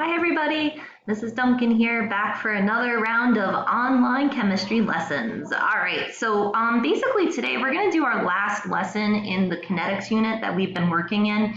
Hi everybody, Mrs. Duncan here, back for another round of online chemistry lessons. All right, so basically today we're going to do our last lesson in the kinetics unit that we've been working in.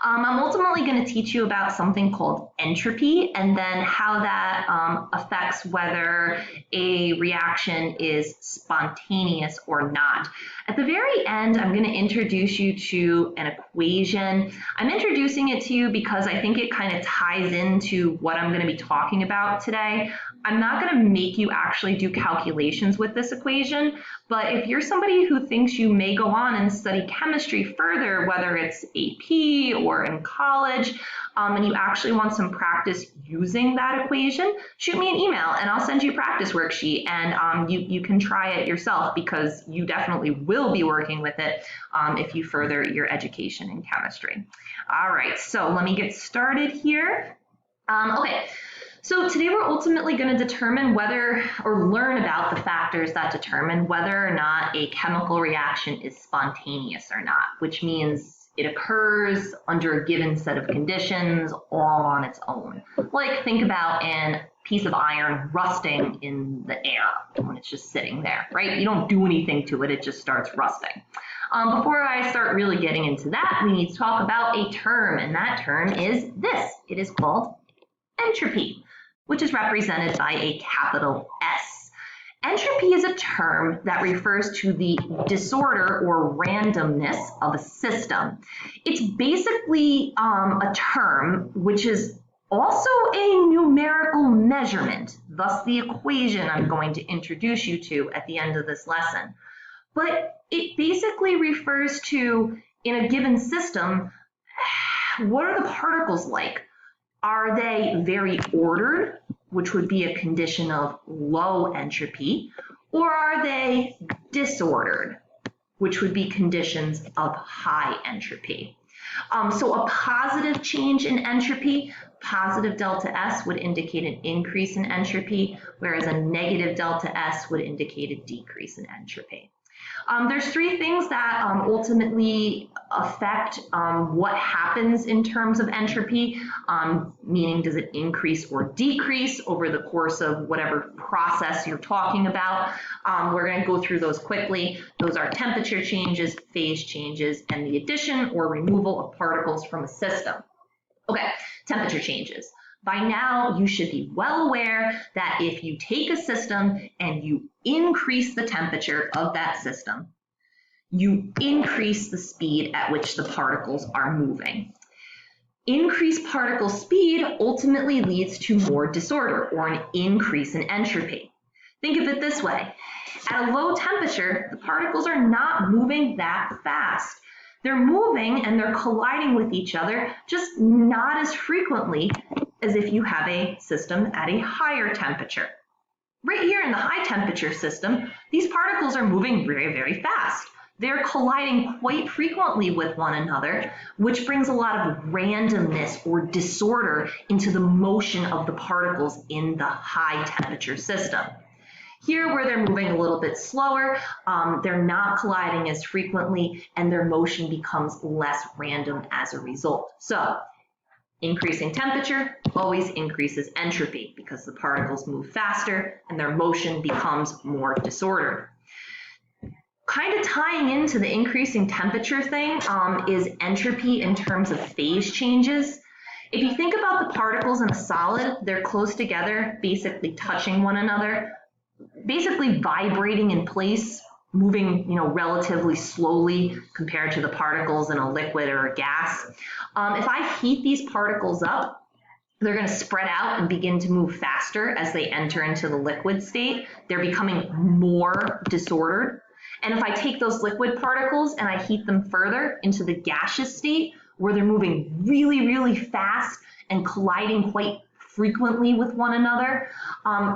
I'm ultimately going to teach you about something called entropy and then how that affects whether a reaction is spontaneous or not. At the very end, I'm going to introduce you to an equation. I'm introducing it to you because I think it kind of ties into what I'm going to be talking about today. I'm not going to make you actually do calculations with this equation, but if you're somebody who thinks you may go on and study chemistry further, whether it's AP or in college, and you actually want some practice using that equation, shoot me an email and I'll send you a practice worksheet and you can try it yourself because you definitely will be working with it if you further your education in chemistry. All right, so let me get started here. Okay. So today we're ultimately going to determine whether, or learn about the factors that determine whether or not a chemical reaction is spontaneous or not, which means it occurs under a given set of conditions all on its own. Like think about a piece of iron rusting in the air when it's just sitting there, right? You don't do anything to it, it just starts rusting. Before I start really getting into that, we need to talk about a term, and that term is this. It is called entropy, which is represented by a capital S. Entropy is a term that refers to the disorder or randomness of a system. It's basically a term which is also a numerical measurement, thus the equation I'm going to introduce you to at the end of this lesson. But it basically refers to, in a given system, what are the particles like? Are they very ordered, which would be a condition of low entropy, or are they disordered, which would be conditions of high entropy? So a positive change in entropy, positive delta S would indicate an increase in entropy, whereas a negative delta S would indicate a decrease in entropy. There's three things that ultimately affect what happens in terms of entropy, meaning does it increase or decrease over the course of whatever process you're talking about. We're going to go through those quickly. Those are temperature changes, phase changes, and the addition or removal of particles from a system. Okay, temperature changes. By now, you should be well aware that if you take a system and you increase the temperature of that system, you increase the speed at which the particles are moving. Increased particle speed ultimately leads to more disorder or an increase in entropy. Think of it this way. At a low temperature, the particles are not moving that fast. They're moving and they're colliding with each other, just not as frequently as if you have a system at a higher temperature. Right here in the high temperature system, these particles are moving very, very fast. They're colliding quite frequently with one another, which brings a lot of randomness or disorder into the motion of the particles in the high temperature system. Here, where they're moving a little bit slower, they're not colliding as frequently, and their motion becomes less random as a result. So, increasing temperature always increases entropy because the particles move faster and their motion becomes more disordered. Kind of tying into the increasing temperature thing is entropy in terms of phase changes. If you think about the particles in a solid, they're close together, basically touching one another, basically vibrating in place, moving, relatively slowly compared to the particles in a liquid or a gas. If I heat these particles up, they're going to spread out and begin to move faster as they enter into the liquid state. They're becoming more disordered. And if I take those liquid particles and I heat them further into the gaseous state, where they're moving really, really fast and colliding quite frequently with one another,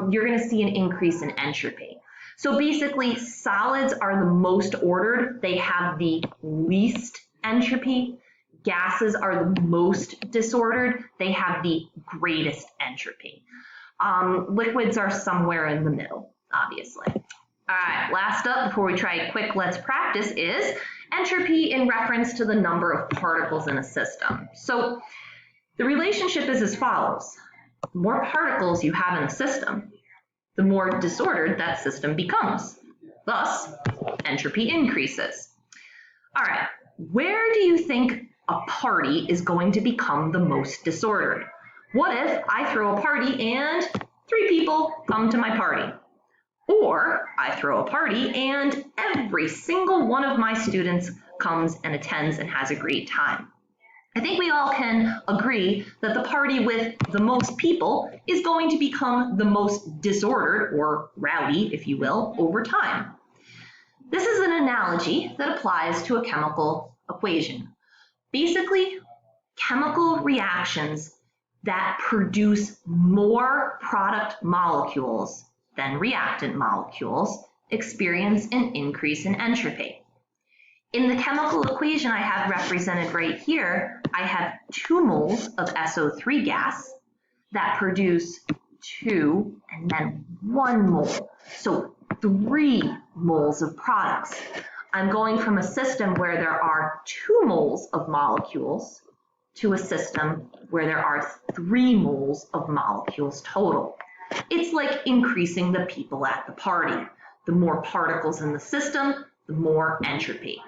you're going to see an increase in entropy. So basically, solids are the most ordered. They have the least entropy. Gases are the most disordered. They have the greatest entropy. Liquids are somewhere in the middle, obviously. All right, last up before we try a quick let's practice is entropy in reference to the number of particles in a system. So the relationship is as follows. the more particles you have in the system, the more disordered that system becomes. Thus, entropy increases. All right, where do you think a party is going to become the most disordered? What if I throw a party and 3 people come to my party? Or I throw a party and every single one of my students comes and attends and has a great time. I think we all can agree that the party with the most people is going to become the most disordered, or rowdy, if you will, over time. This is an analogy that applies to a chemical equation. Basically, chemical reactions that produce more product molecules than reactant molecules experience an increase in entropy. In the chemical equation I have represented right here, I have 2 moles of SO3 gas that produce 2 and then 1 mole. So 3 moles of products. I'm going from a system where there are 2 moles of molecules to a system where there are 3 moles of molecules total. It's like increasing the people at the party. The more particles in the system, the more entropy.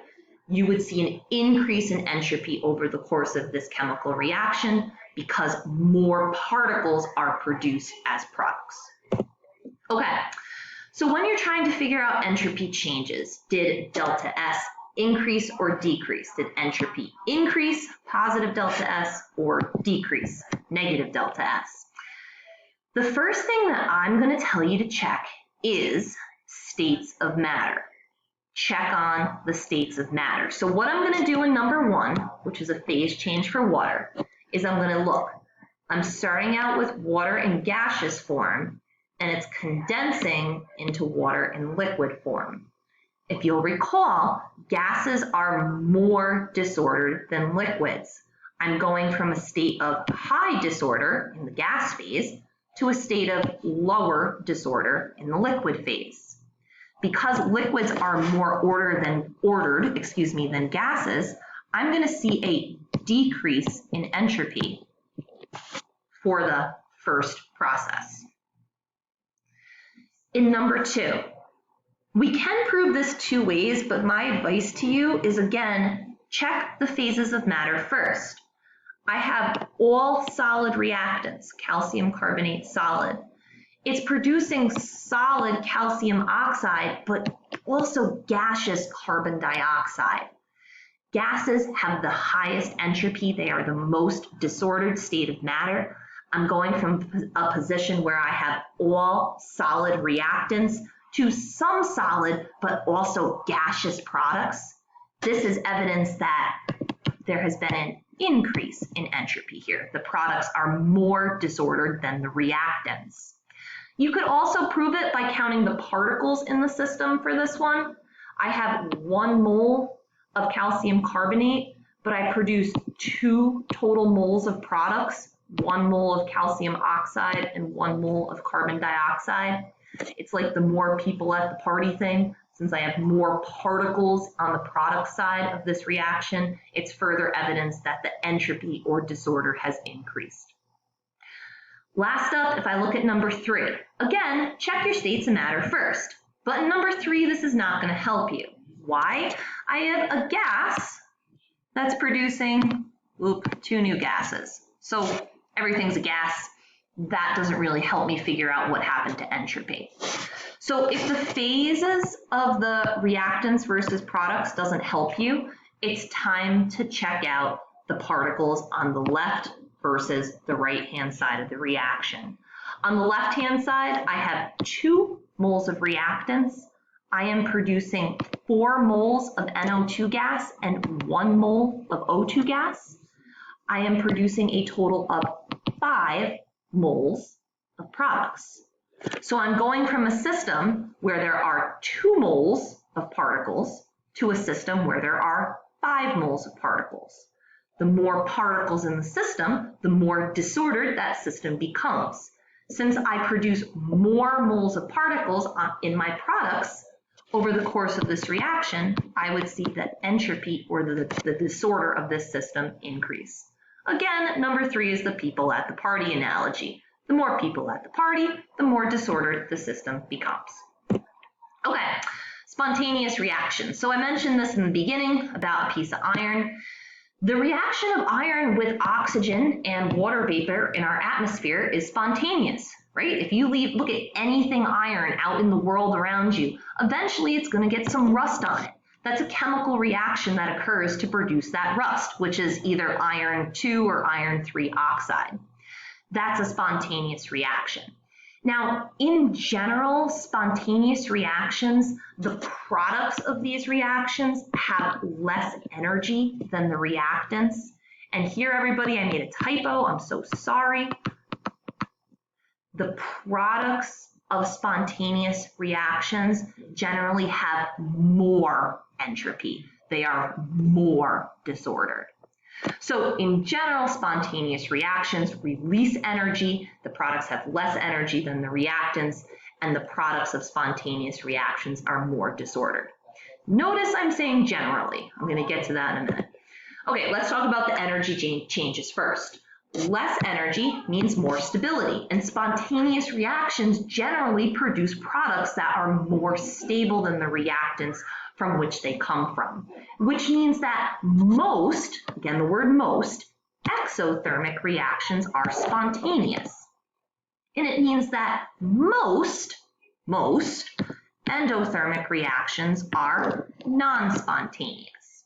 You would see an increase in entropy over the course of this chemical reaction because more particles are produced as products. Okay, so when you're trying to figure out entropy changes, did delta S increase or decrease? Did entropy increase, positive delta S, or decrease, negative delta S? The first thing that I'm going to tell you to check is states of matter. Check on the states of matter. So what I'm going to do in number 1, which is a phase change for water, is I'm going to look. I'm starting out with water in gaseous form, and it's condensing into water in liquid form. If you'll recall, gases are more disordered than liquids. I'm going from a state of high disorder in the gas phase to a state of lower disorder in the liquid phase. Because liquids are more ordered than gases, I'm going to see a decrease in entropy for the first process. In number 2, we can prove this 2 ways, but my advice to you is, again, check the phases of matter first. I have all solid reactants, calcium carbonate solid. It's producing solid calcium oxide, but also gaseous carbon dioxide. Gases have the highest entropy. They are the most disordered state of matter. I'm going from a position where I have all solid reactants to some solid, but also gaseous products. This is evidence that there has been an increase in entropy here. The products are more disordered than the reactants. You could also prove it by counting the particles in the system for this one. I have 1 mole of calcium carbonate, but I produce 2 total moles of products, 1 mole of calcium oxide and 1 mole of carbon dioxide. It's like the more people at the party thing. Since I have more particles on the product side of this reaction, it's further evidence that the entropy or disorder has increased. Last up, if I look at number 3, again, check your states of matter first. But in number 3, this is not going to help you. Why? I have a gas that's producing 2 new gases. So everything's a gas. That doesn't really help me figure out what happened to entropy. So if the phases of the reactants versus products doesn't help you, it's time to check out the particles on the left versus the right-hand side of the reaction. On the left-hand side, I have 2 moles of reactants. I am producing 4 moles of NO2 gas and 1 mole of O2 gas. I am producing a total of 5 moles of products. So I'm going from a system where there are 2 moles of particles to a system where there are 5 moles of particles. The more particles in the system, the more disordered that system becomes. Since I produce more moles of particles in my products over the course of this reaction, I would see that entropy or the disorder of this system increase. Again, number 3 is the people at the party analogy. The more people at the party, the more disordered the system becomes. Okay, spontaneous reactions. So I mentioned this in the beginning about a piece of iron. The reaction of iron with oxygen and water vapor in our atmosphere is spontaneous, right? If you look at anything iron out in the world around you, eventually it's going to get some rust on it. That's a chemical reaction that occurs to produce that rust, which is either iron 2 or iron 3 oxide. That's a spontaneous reaction. Now, in general, spontaneous reactions, the products of these reactions have less energy than the reactants. And here, everybody, I made a typo. I'm so sorry. The products of spontaneous reactions generally have more entropy. They are more disordered. So in general, spontaneous reactions release energy. The products have less energy than the reactants, and the products of spontaneous reactions are more disordered. Notice I'm saying generally. I'm going to get to that in a minute. Okay, let's talk about the energy changes first. Less energy means more stability, and spontaneous reactions generally produce products that are more stable than the reactants from which they come from, which means that most, again the word most, exothermic reactions are spontaneous. And it means that most endothermic reactions are non-spontaneous.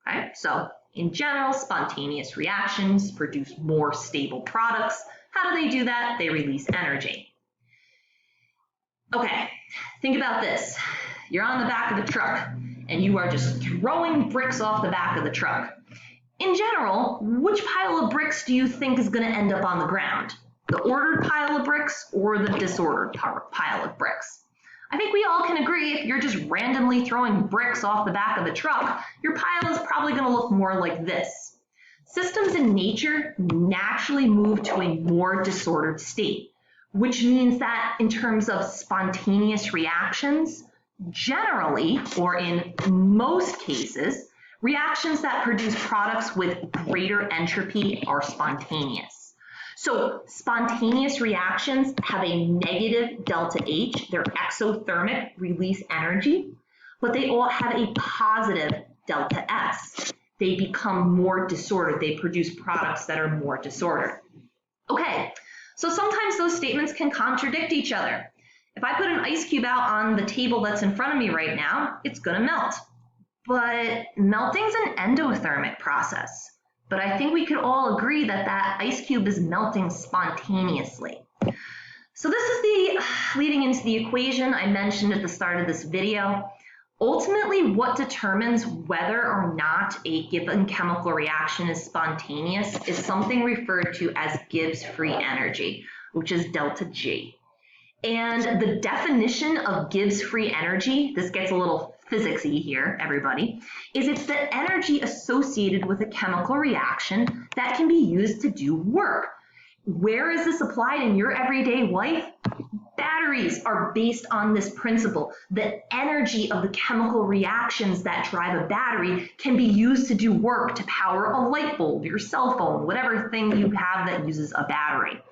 Okay, so in general, spontaneous reactions produce more stable products. How do they do that? They release energy. Okay, think about this. You're on the back of the truck and you are just throwing bricks off the back of the truck. In general, which pile of bricks do you think is going to end up on the ground? The ordered pile of bricks or the disordered pile of bricks? I think we all can agree if you're just randomly throwing bricks off the back of the truck, your pile is probably going to look more like this. Systems in nature naturally move to a more disordered state, which means that in terms of spontaneous reactions, generally, or in most cases, reactions that produce products with greater entropy are spontaneous. So spontaneous reactions have a negative delta H, they're exothermic, release energy, but they all have a positive delta S. They become more disordered, they produce products that are more disordered. Okay, so sometimes those statements can contradict each other. If I put an ice cube out on the table that's in front of me right now, it's going to melt. But melting's an endothermic process. But I think we could all agree that that ice cube is melting spontaneously. So this is leading into the equation I mentioned at the start of this video. Ultimately, what determines whether or not a given chemical reaction is spontaneous is something referred to as Gibbs free energy, which is delta G. And the definition of Gibbs free energy, this gets a little physicsy here, everybody, is it's the energy associated with a chemical reaction that can be used to do work. Where is this applied in your everyday life? Batteries are based on this principle. The energy of the chemical reactions that drive a battery can be used to do work to power a light bulb, your cell phone, whatever thing you have that uses a battery.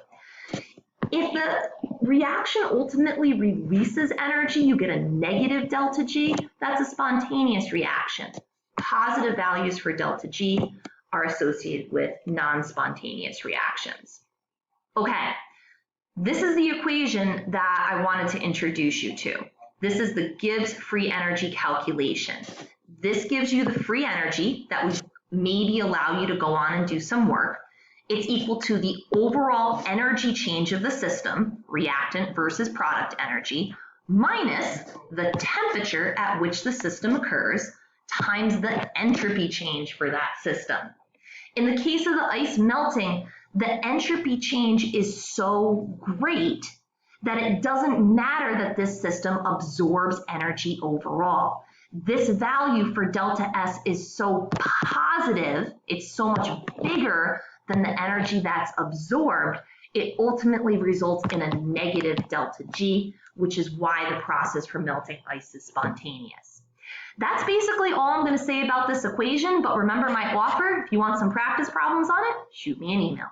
If the reaction ultimately releases energy, you get a negative delta G. That's a spontaneous reaction. Positive values for delta G are associated with non-spontaneous reactions. Okay, this is the equation that I wanted to introduce you to. This is the Gibbs free energy calculation. This gives you the free energy that would maybe allow you to go on and do some work. It's equal to the overall energy change of the system, reactant versus product energy, minus the temperature at which the system occurs, times the entropy change for that system. In the case of the ice melting, the entropy change is so great that it doesn't matter that this system absorbs energy overall. This value for delta S is so positive, it's so much bigger than the energy that's absorbed, it ultimately results in a negative delta G, which is why the process for melting ice is spontaneous. That's basically all I'm going to say about this equation, but remember my offer, if you want some practice problems on it, shoot me an email.